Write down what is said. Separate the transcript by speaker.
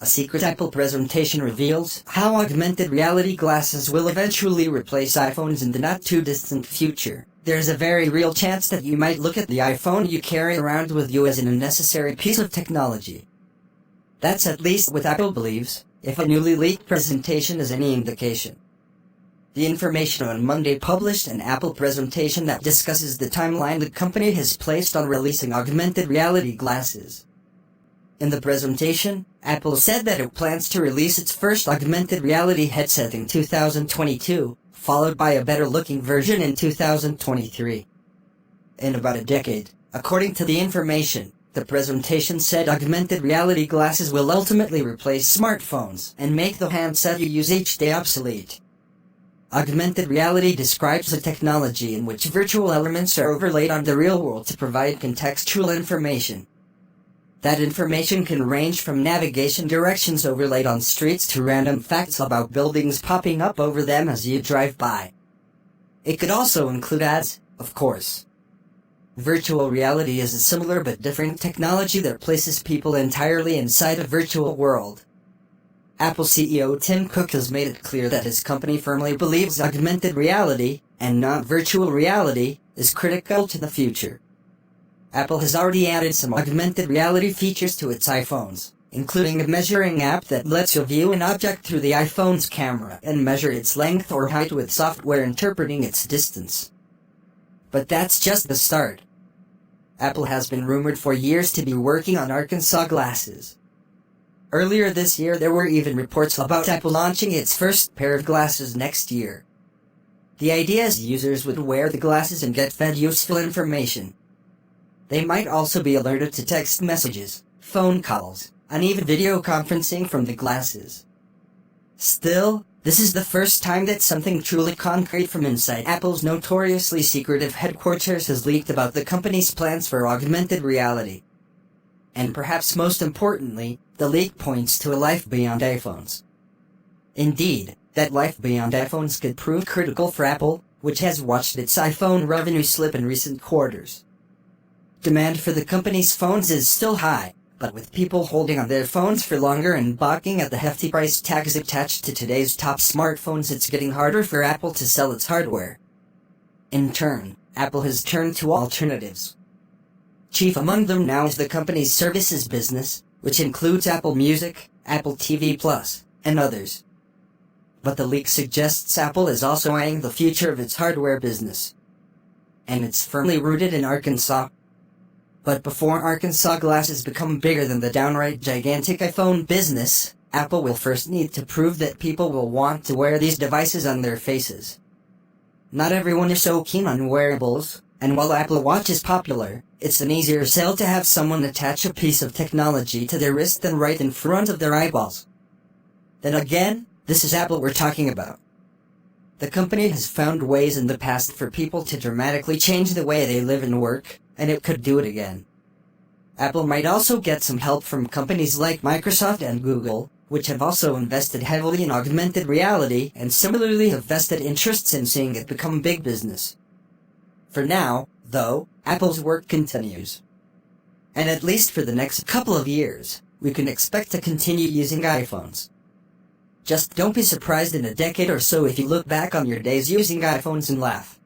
Speaker 1: a secret Apple presentation reveals how augmented reality glasses will eventually replace iPhones in the not-too-distant future. There's a very real chance that you might look at the iPhone you carry around with you as an unnecessary piece of technology. That's at least what Apple believes, if a newly leaked presentation is any indication. The information on Monday published an Apple presentation that discusses the timeline the company has placed on releasing augmented reality glasses. In the presentation, Apple said that it plans to release its first augmented reality headset in 2022, followed by a better-looking version in 2023. In about a decade, according to the information, the presentation said augmented reality glasses will ultimately replace smartphones and make the handset you use each day obsolete. Augmented reality describes a technology in which virtual elements are overlaid on the real world to provide contextual information. That information can range from navigation directions overlaid on streets to random facts about buildings popping up over them as you drive by. It could also include ads, of course. Virtual reality is a similar but different technology that places people entirely inside a virtual world. Apple CEO Tim Cook has made it clear that his company firmly believes augmented reality, and not virtual reality, is critical to the future. Apple has already added some augmented reality features to its iPhones, including a measuring app that lets you view an object through the iPhone's camera and measure its length or height with software interpreting its distance. But that's just the start. Apple has been rumored for years to be working on Arkansas glasses. Earlier this year there were even reports about Apple launching its first pair of glasses next year. The idea is users would wear the glasses and get fed useful information. They might also be alerted to text messages, phone calls, and even video conferencing from the glasses. Still, this is the first time that something truly concrete from inside Apple's notoriously secretive headquarters has leaked about the company's plans for augmented reality. And perhaps most importantly, the leak points to a life beyond iPhones. Indeed, that life beyond iPhones could prove critical for Apple, which has watched its iPhone revenue slip in recent quarters. Demand for the company's phones is still high, but with people holding on their phones for longer and balking at the hefty price tags attached to today's top smartphones, it's getting harder for Apple to sell its hardware. In turn, Apple has turned to alternatives. Chief among them now is the company's services business, which includes Apple Music, Apple TV Plus, and others. But the leak suggests Apple is also eyeing the future of its hardware business. And it's firmly rooted in Arkansas. But before Arkansas glasses become bigger than the downright gigantic iPhone business, Apple will first need to prove that people will want to wear these devices on their faces. Not everyone is so keen on wearables, and while Apple Watch is popular, it's an easier sell to have someone attach a piece of technology to their wrist than right in front of their eyeballs. Then again, this is Apple we're talking about. The company has found ways in the past for people to dramatically change the way they live and work, and it could do it again. Apple might also get some help from companies like Microsoft and Google, which have also invested heavily in augmented reality and similarly have vested interests in seeing it become big business. For now, though, Apple's work continues. And at least for the next couple of years, we can expect to continue using iPhones. Just don't be surprised in a decade or so if you look back on your days using iPhones and laugh.